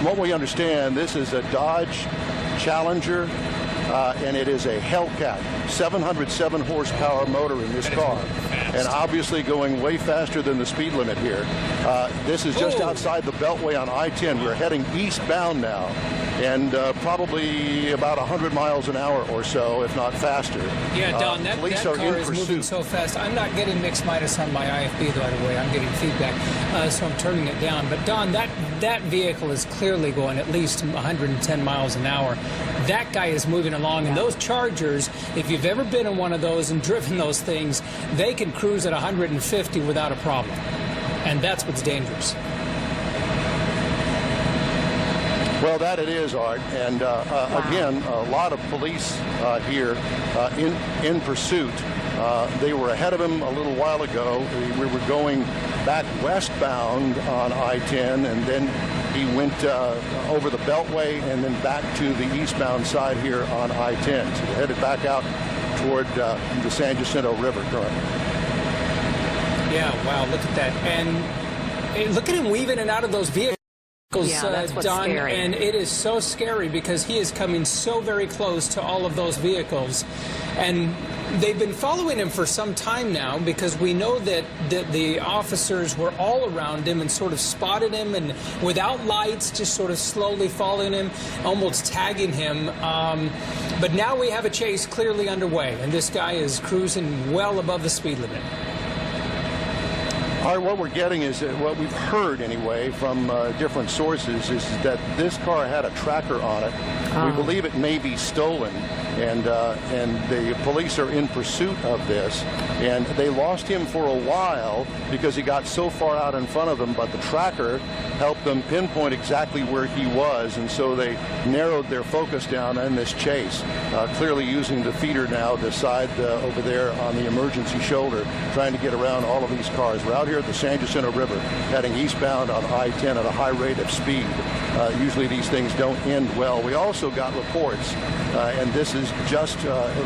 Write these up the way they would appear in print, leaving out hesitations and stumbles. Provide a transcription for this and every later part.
From what we understand, this is a Dodge Challenger, and it is a Hellcat, 707 horsepower motor in this car, and obviously going way faster than the speed limit here. This is just outside the Beltway on I-10. We're heading eastbound now, and probably about 100 miles an hour or so, if not faster. Yeah, Don, that car is moving so fast. I'm not getting mixed minus on my IFB, by the way. I'm getting feedback, so I'm turning it down. But, Don, that vehicle is clearly going at least 110 miles an hour. That guy is moving along, and those Chargers, if you've ever been in one of those and driven those things, they can cruise at 150 without a problem. And that's what's dangerous. Well, that it is, Art, and again, a lot of police here in pursuit. They were ahead of him a little while ago. We were going back westbound on I-10, and then he went over the Beltway and then back to the eastbound side here on I-10. So they're headed back out toward the San Jacinto River currently. Yeah, wow, look at that. And look at him weaving in and out of those vehicles. Yeah, that's what's Don, scary. and it is so scary because he is coming so very close to all of those vehicles. And they've been following him for some time now because we know that the officers were all around him and sort of spotted him, and without lights, just sort of slowly following him, almost tagging him. But now we have a chase clearly underway, and this guy is cruising well above the speed limit. All right, what we're getting is what we've heard anyway from different sources is that this car had a tracker on it. We believe it may be stolen, and the police are in pursuit of this. And they lost him for a while because he got so far out in front of them, but the tracker helped them pinpoint exactly where he was, and so they narrowed their focus down in this chase, clearly using the feeder now, the side over there on the emergency shoulder, trying to get around all of these cars. We're out here at the San Jacinto River, heading eastbound on I-10 at a high rate of speed. Usually these things don't end well. We also got reports, and this is just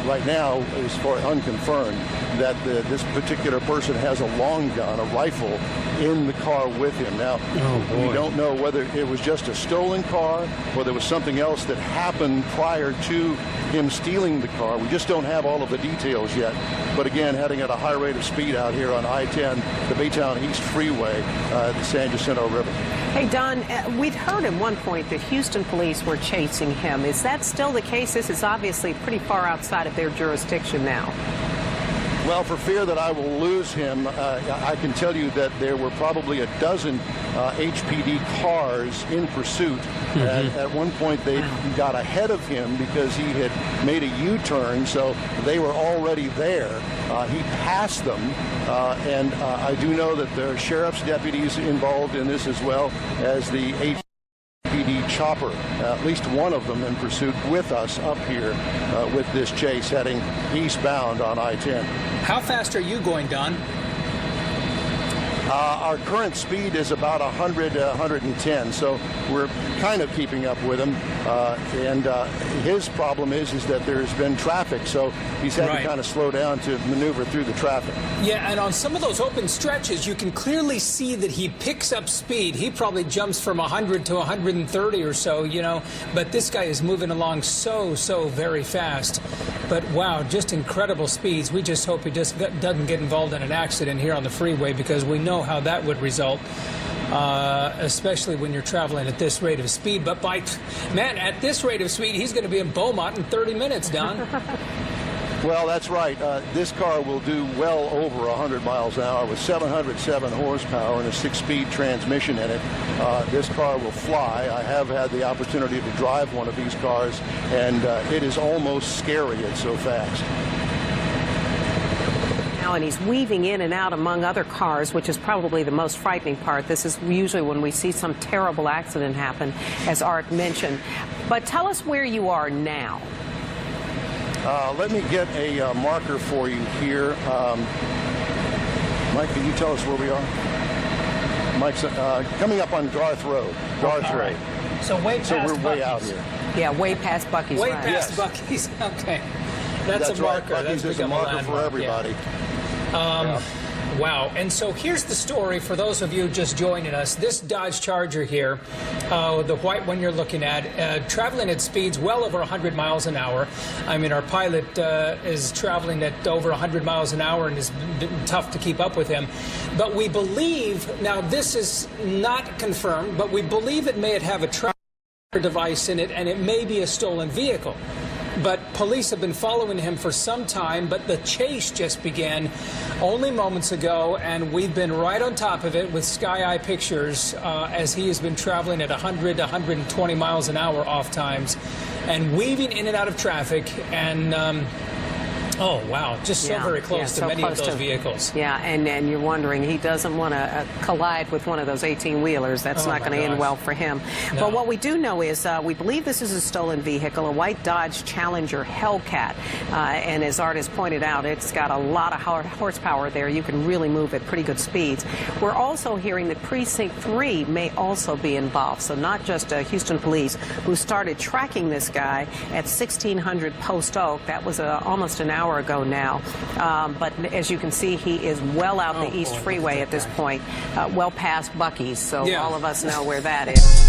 right now is for unconfirmed, that this particular person has a long gun, a rifle, in the car with him. Now, we don't know whether it was just a stolen car or there was something else that happened prior to him stealing the car. We just don't have all of the details yet. But again, heading at a high rate of speed out here on I-10, the Baytown East Freeway, the San Jacinto River. Hey, Don, we'd heard at one point that Houston police were chasing him. Is that still the case? This is obviously pretty far outside of their jurisdiction now. Well, for fear that I will lose him, I can tell you that there were probably a dozen HPD cars in pursuit. At one point, they got ahead of him because he had made a U-turn, so they were already there. He passed them, and I do know that there are sheriff's deputies involved in this as well as the HPD chopper, at least one of them in pursuit with us up here with this chase heading eastbound on I-10. How fast are you going, Don? Our current speed is about 100, 110, so we're kind of keeping up with him. And his problem is that there's been traffic, so he's had to kind of slow down to maneuver through the traffic. Yeah, and on some of those open stretches, you can clearly see that he picks up speed. He probably jumps from 100 to 130 or so, you know, but this guy is moving along so very fast. But wow, just incredible speeds. We just hope he just doesn't get involved in an accident here on the freeway, because we know how that would result, especially when you're traveling at this rate of speed. But man, at this rate of speed, he's going to be in Beaumont in 30 minutes, Don. Well, that's right. This car will do well over 100 miles an hour with 707 horsepower and a 6-speed transmission in it. This car will fly. I have had the opportunity to drive one of these cars, and it is almost scary. It's so fast. And he's weaving in and out among other cars, which is probably the most frightening part. This is usually when we see some terrible accident happen, as Art mentioned. But tell us where you are now. Let me get a marker for you here. Mike, can you tell us where we are? Mike's coming up on Garth Road. Garth Road. So way past we're Buc-ee's. Way out here. Yeah, way past Buc-ee's. Way past Buc-ee's. Okay. That's a marker. Right. Buc-ee's is a marker for everybody. Wow. And so here's the story for those of you just joining us. This Dodge Charger here, the white one you're looking at, traveling at speeds well over 100 miles an hour. I mean, our pilot is traveling at over 100 miles an hour, and it's been tough to keep up with him. But we believe, now this is not confirmed, but we believe it may have a tracker device in it, and it may be a stolen vehicle. But police have been following him for some time, but the chase just began only moments ago, and we've been right on top of it with Sky Eye pictures as he has been traveling at 100 to 120 miles an hour off times and weaving in and out of traffic. And oh, wow, just so very close to many of those vehicles. Yeah, and you're wondering, he doesn't want to collide with one of those 18-wheelers. That's not going to end well for him. No. But what we do know is we believe this is a stolen vehicle, a white Dodge Challenger Hellcat. And as Art has pointed out, it's got a lot of horsepower there. You can really move at pretty good speeds. We're also hearing that Precinct 3 may also be involved. So not just Houston police, who started tracking this guy at 1600 Post Oak. That was almost an hour ago now. But as you can see, he is well out the East Freeway at this point, well past Buc-ee's, so all of us know where that is.